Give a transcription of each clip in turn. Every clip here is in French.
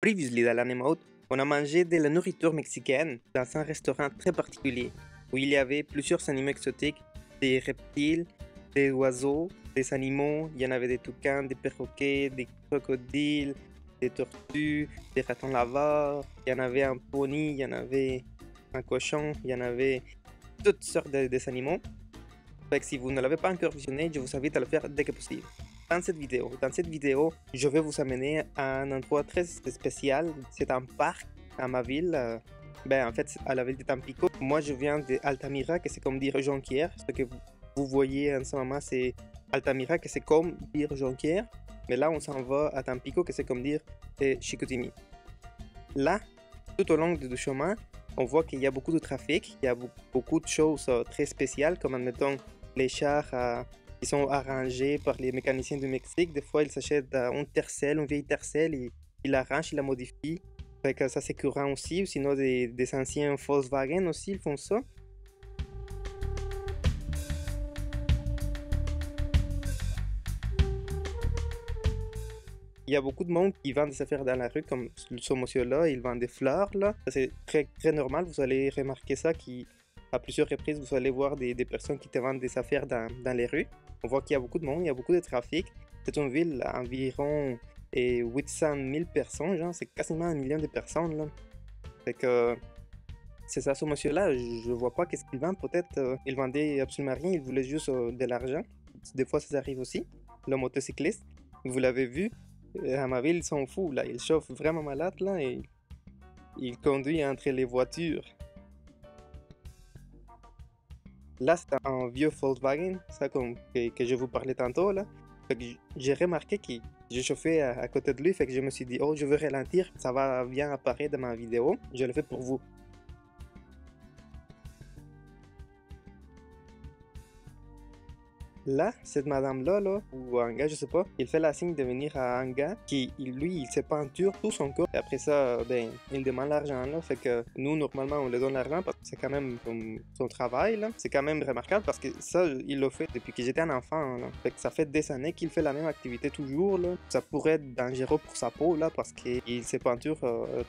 Previously dans l'Anime on a mangé de la nourriture mexicaine dans un restaurant très particulier où il y avait plusieurs animaux exotiques, des reptiles, des oiseaux, des animaux, il y en avait des toucans, des perroquets, des crocodiles, des tortues, des ratons laveurs, il y en avait un pony, il y en avait un cochon, il y en avait toutes sortes des animaux. Fait que si vous ne l'avez pas encore visionné, je vous invite à le faire dès que possible. Dans cette vidéo, je vais vous amener à un endroit très spécial. C'est un parc à ma ville. En fait, à la ville de Tampico. Moi, je viens d'Altamira, que c'est comme dire Jonquière. Ce que vous voyez en ce moment, c'est Altamira, que c'est comme dire Jonquière. Mais là, on s'en va à Tampico, que c'est comme dire Chicoutimi. Là, tout au long du chemin, on voit qu'il y a beaucoup de trafic. Il y a beaucoup de choses très spéciales, comme admettons les chars qui sont arrangés par les mécaniciens du Mexique. Des fois, ils s'achètent une tercelle, une vieille tercelle, ils l'arrangent, ils la modifient. Fait que ça, c'est courant aussi. Ou sinon, des anciens Volkswagen aussi, ils font ça. Il y a beaucoup de monde qui vend des affaires dans la rue, comme ce monsieur-là, il vend des fleurs, là. C'est très, très normal, vous allez remarquer ça, à plusieurs reprises, vous allez voir des personnes qui te vendent des affaires dans les rues. On voit qu'il y a beaucoup de monde, il y a beaucoup de trafic. C'est une ville à environ 800 000 personnes, genre, c'est quasiment 1 million de personnes, là. Fait que c'est ça, ce monsieur-là, je vois pas qu'est-ce qu'il vend. Peut-être il vendait absolument rien, il voulait juste de l'argent. Des fois, ça arrive aussi. Le motocycliste, vous l'avez vu, à ma ville, ils sont fous, là. Il chauffe vraiment malade, là, et il conduit entre les voitures. Là, c'est un vieux Volkswagen, ça que je vous parlais tantôt, là. Fait que j'ai remarqué que je chauffais à côté de lui, fait que je me suis dit, oh, je veux ralentir, ça va bien apparaître dans ma vidéo. Je le fais pour vous. Là, cette madame-là, ou un gars, je sais pas, il fait la signe de venir à un gars qui, lui, il se peinture tout son corps. Et après ça, il demande l'argent, là. Fait que nous, normalement, on lui donne l'argent parce que c'est quand même son travail, là. C'est quand même remarquable parce que ça, il l'a fait depuis que j'étais un enfant, là. Fait que ça fait des années qu'il fait la même activité toujours, là. Ça pourrait être dangereux pour sa peau, là, parce qu'il se peinture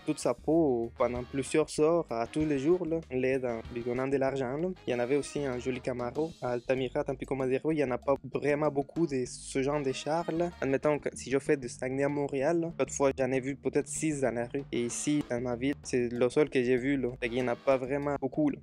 toute sa peau pendant plusieurs heures, à tous les jours, là. On l'aide en lui donnant de l'argent, là. Il y en avait aussi un joli Camaro à Altamira, Tampico Madero. Il n'y en a pas vraiment beaucoup de ce genre de chars là. Admettons que si je fais de Saguenay à Montréal, toutefois j'en ai vu peut-être 6 dans la rue. Et ici, dans ma ville, c'est le seul que j'ai vu là. Fait qu'il n'y en a pas vraiment beaucoup là.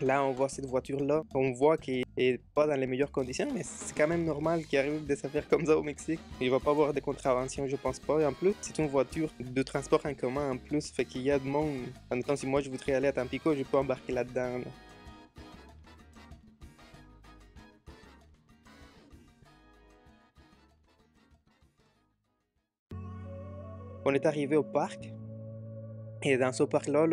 Là, on voit cette voiture-là. On voit qu'elle n'est pas dans les meilleures conditions, mais c'est quand même normal qu'il arrive des affaires comme ça au Mexique. Il va pas avoir de contraventions, je pense pas. Et en plus, c'est une voiture de transport en commun en plus. Fait qu'il y a de monde. En même temps, si moi je voudrais aller à Tampico, je peux embarquer là-dedans, là. On est arrivé au parc et dans ce parc-là,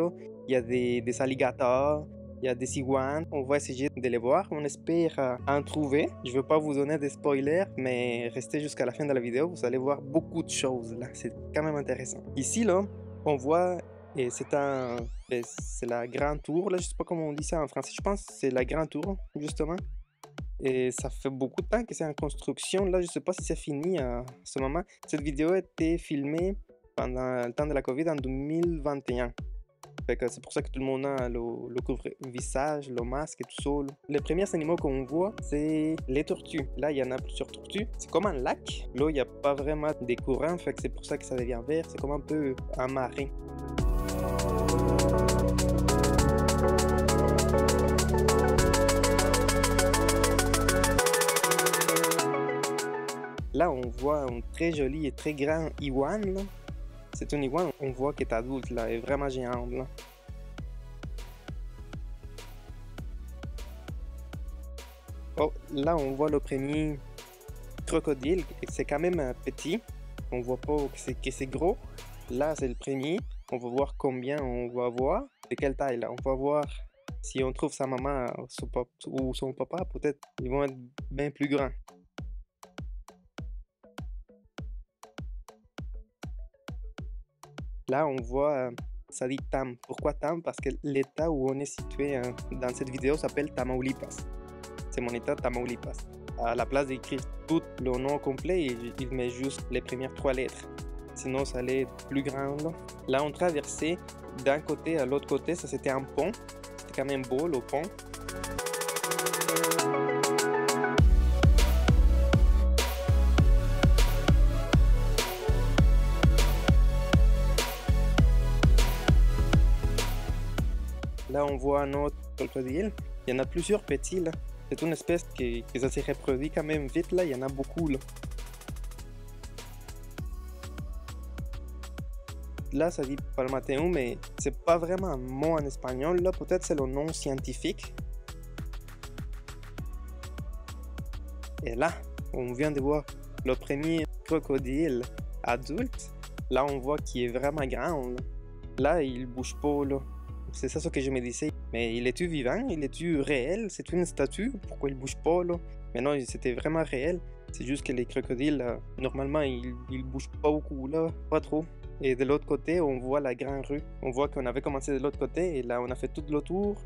il y a des alligators, il y a des iguanes. On va essayer de les voir. On espère en trouver. Je ne veux pas vous donner des spoilers, mais restez jusqu'à la fin de la vidéo. Vous allez voir beaucoup de choses là. C'est quand même intéressant. Ici, là, on voit, et c'est la grande tour. Là, je sais pas comment on dit ça en français. Je pense que c'est la grande tour, justement. Et ça fait beaucoup de temps que c'est en construction. Là, je sais pas si c'est fini à ce moment. Cette vidéo a été filmée pendant le temps de la COVID en 2021. Fait que c'est pour ça que tout le monde a le couvre-visage, le masque et tout ça. Les premiers animaux qu'on voit, c'est les tortues. Là, il y en a plusieurs tortues. C'est comme un lac. Là, il n'y a pas vraiment des courants. Fait que c'est pour ça que ça devient vert. C'est comme un peu un marin. Là, on voit un très joli et très grand iguane. C'est une iguane, on voit qu'elle est adulte, là, elle est vraiment géante, là. Oh, là, on voit le premier crocodile, c'est quand même petit. On voit pas que c'est gros. Là, c'est le premier. On va voir combien on va avoir. De quelle taille, là. On va voir si on trouve sa maman ou son papa. Peut-être ils vont être bien plus grands. Là, on voit, ça dit Tam. Pourquoi Tam? Parce que l'état où on est situé dans cette vidéo s'appelle Tamaulipas. C'est mon état, Tamaulipas. À la place d'écrire tout le nom complet, il met juste les premières 3 lettres. sinon ça allait être plus grand. Là, on traversait d'un côté à l'autre côté, ça c'était un pont. C'était quand même beau le pont. Là, on voit un autre crocodile. Il y en a plusieurs petits là. C'est une espèce qui ça s'est reproduit quand même vite là. Il y en a beaucoup là. Là, ça dit Palmateum, mais c'est pas vraiment un mot en espagnol là. Peut-être c'est le nom scientifique. Et là, on vient de voir le premier crocodile adulte. Là, on voit qu'il est vraiment grand. Là, il bouge pas là. C'est ça ce que je me disais. Mais il est-tu vivant? Il est-tu réel? C'est une statue? Pourquoi il bouge pas là? Mais non, c'était vraiment réel. C'est juste que les crocodiles, normalement, ils bougent pas beaucoup là. Pas trop. Et de l'autre côté, on voit la grande rue. On voit qu'on avait commencé de l'autre côté et là, on a fait tout le tour.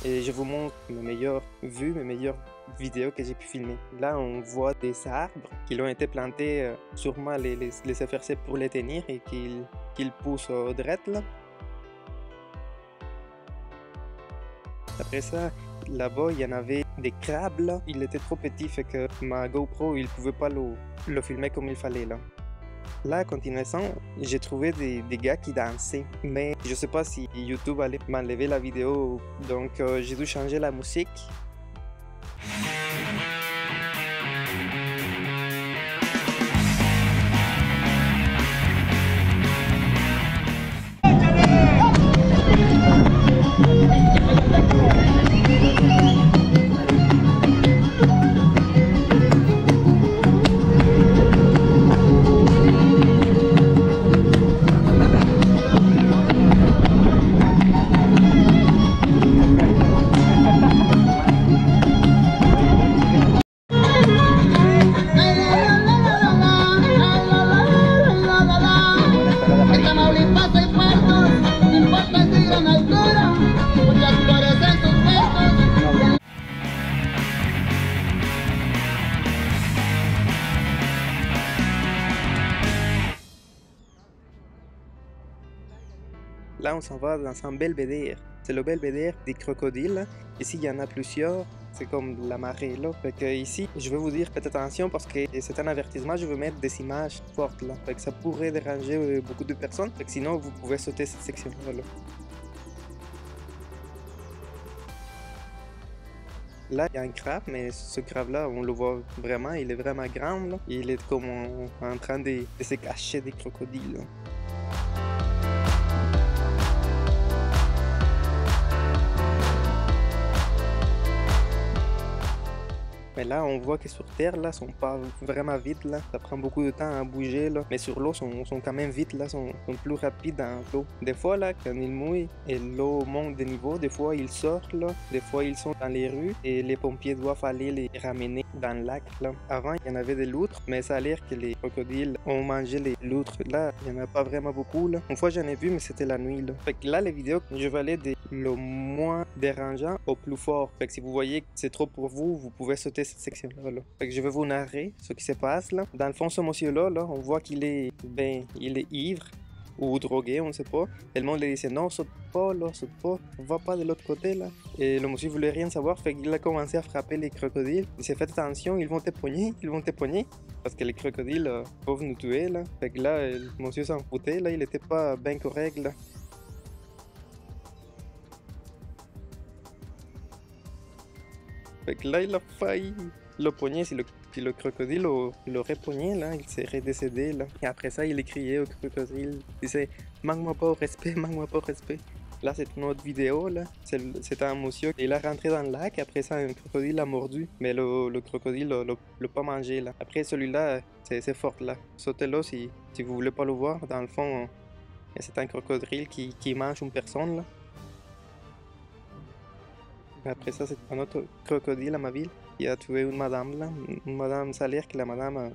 Et je vous montre mes meilleures vues, mes meilleures vidéos que j'ai pu filmer. Là, on voit des arbres qui ont été plantés, sûrement les FRC pour les tenir et qu'ils poussent droite là. Après ça, là-bas, il y en avait des crabes là. Il était trop petit, fait que ma GoPro, il pouvait pas le filmer comme il fallait là. Là, à continuation, j'ai trouvé des gars qui dansaient, mais je sais pas si YouTube allait m'enlever la vidéo, donc j'ai dû changer la musique. Là, on s'en va dans un belvédère. C'est le belvédère des crocodiles. Ici, il y en a plusieurs. C'est comme la marée là. Fait que ici, je vais vous dire faites attention parce que c'est un avertissement. Je veux mettre des images fortes là. Fait que ça pourrait déranger beaucoup de personnes. Fait que sinon, vous pouvez sauter cette section là. Là, il y a un crabe, mais ce crabe-là, on le voit vraiment, il est vraiment grand. Là. Il est comme en train de se cacher des crocodiles. Là. Mais là, on voit que sur Terre, là, sont pas vraiment vite, là. Ça prend beaucoup de temps à bouger, là. Mais sur l'eau, sont quand même vite, là. Sont plus rapides dans l'eau. Des fois, là, quand ils mouillent et l'eau monte de niveau, des fois, ils sortent, là. Des fois, ils sont dans les rues et les pompiers doivent aller les ramener dans le lac, là. Avant, il y en avait des loutres, mais ça a l'air que les crocodiles ont mangé les loutres. Là, il n'y en a pas vraiment beaucoup, là. Une fois, j'en ai vu, mais c'était la nuit, là. Fait que là, les vidéos, je vais aller de le moins dérangeant au plus fort. Fait que si vous voyez que c'est trop pour vous, vous pouvez sauter cette section là. Fait que je vais vous narrer ce qui se passe là. Dans le fond, ce monsieur là, on voit qu'il est il est ivre ou drogué, on ne sait pas. Et le monde lui disait non, saute pas là, saute pas, va pas de l'autre côté là. Et le monsieur voulait rien savoir, fait qu'il a commencé à frapper les crocodiles. Il s'est fait attention, ils vont t'époigner, parce que les crocodiles peuvent nous tuer là. Fait que là, le monsieur s'en foutait là, il était pas bien correct là. Fait que là, il a failli le poignet. Si le crocodile l'aurait poigné, là, il serait décédé. Là. Et après ça, il est crié au crocodile. Il disait manque-moi pas au respect, manque-moi pas au respect. Là, c'est une autre vidéo. Là. C'est un monsieur. Il a rentré dans le lac. Après ça, un crocodile l'a mordu. Mais le crocodile l'a pas mangé. Là. Après, celui-là, c'est fort. Là. Sautez-le si vous voulez pas le voir. Dans le fond, c'est un crocodile qui mange une personne. Là. Après ça, c'est un autre crocodile à ma ville qui a tué une madame là. Une madame salaire que la madame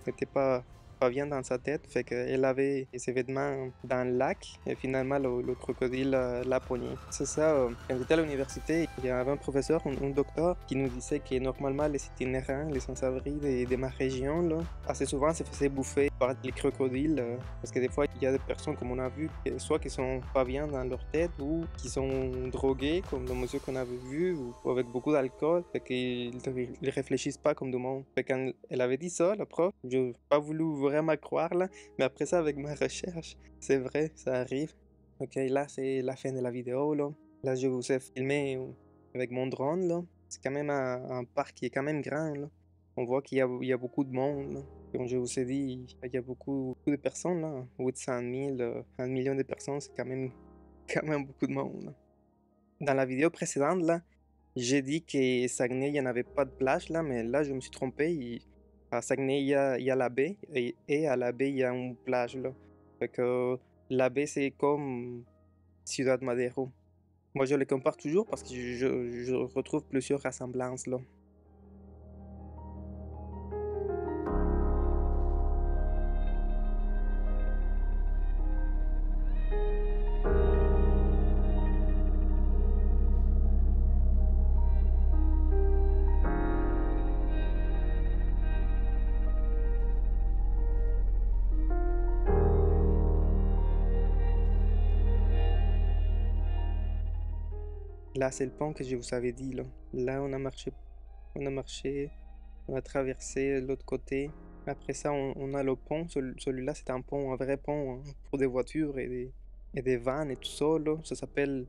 n'était pas bien dans sa tête. Fait qu'elle avait ses vêtements dans le lac et finalement le crocodile l'a poigné. C'est ça, quand j'étais à l'université, Il y avait un professeur, un docteur, qui nous disait que normalement les itinérants, les sans-abri de ma région, là, assez souvent se faisaient bouffer par les crocodiles. Parce que des fois, il y a des personnes, comme on a vu, soit qui sont pas bien dans leur tête ou qui sont drogués, comme le monsieur qu'on avait vu, ou avec beaucoup d'alcool, fait qu'ils ne réfléchissent pas comme du monde. Fait quand elle avait dit ça, la prof, je n'ai pas voulu vraiment croire, là, mais après ça, avec ma recherche, c'est vrai, ça arrive. Ok, là, c'est la fin de la vidéo, là. Là, je vous ai filmé avec mon drone, là. C'est quand même un parc qui est quand même grand, là. On voit qu'il y a beaucoup de monde, là. Comme je vous ai dit, il y a beaucoup de personnes, là. 800 000, 1 million de personnes, c'est quand même beaucoup de monde, là. Dans la vidéo précédente, là, j'ai dit que Saguenay, il n'y en avait pas de plage, là, mais là, je me suis trompé. À Saguenay, il y a la baie, et à la baie, il y a une plage, là. Fait que la baie, c'est comme Ciudad Madero. Moi, je les compare toujours parce que je retrouve plusieurs ressemblances, là. Là, c'est le pont que je vous avais dit, là. Là, on a traversé l'autre côté. Après ça, on a le pont. Celui-là, c'est un pont, un vrai pont, hein, pour des voitures et des vannes et tout ça, là. Ça s'appelle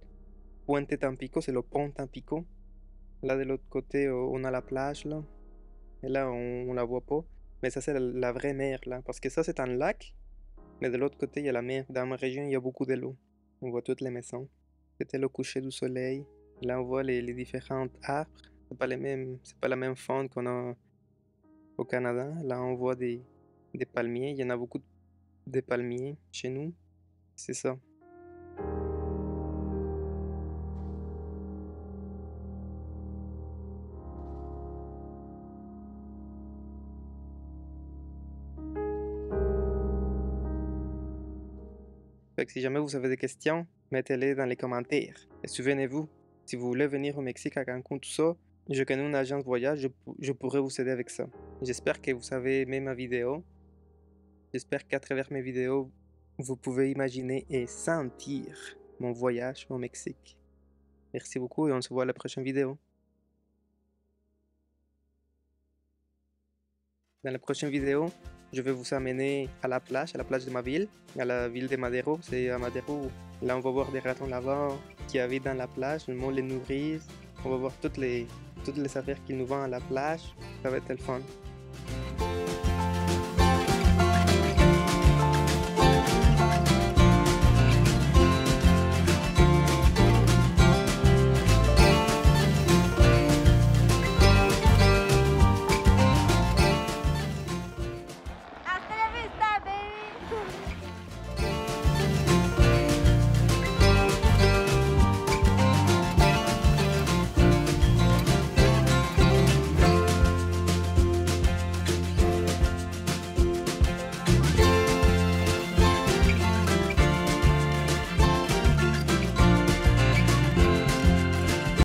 Puente Tampico, c'est le pont Tampico. Là, de l'autre côté, on a la plage, là. Et là, on la voit pas. Mais ça, c'est la vraie mer, là. Parce que ça, c'est un lac. Mais de l'autre côté, il y a la mer. Dans ma région, il y a beaucoup de l'eau. On voit toutes les maisons. C'était le coucher du soleil. Là, on voit les différents arbres. C'est pas la même faune qu'on a au Canada. Là, on voit des palmiers. Il y en a beaucoup de palmiers chez nous. C'est ça. Fait que si jamais vous avez des questions, mettez-les dans les commentaires. Et souvenez-vous, si vous voulez venir au Mexique à Cancun, tout ça, je connais une agence voyage, je pourrais vous aider avec ça. J'espère que vous avez aimé ma vidéo. J'espère qu'à travers mes vidéos, vous pouvez imaginer et sentir mon voyage au Mexique. Merci beaucoup et on se voit à la prochaine vidéo. Dans la prochaine vidéo, je vais vous amener à la plage de ma ville, à la ville de Madero. C'est à Madero. Là, on va voir des ratons là-bas qui habitent dans la plage. Le monde les nourrit. On va voir toutes les affaires qu'ils nous vendent à la plage. Ça va être le fun.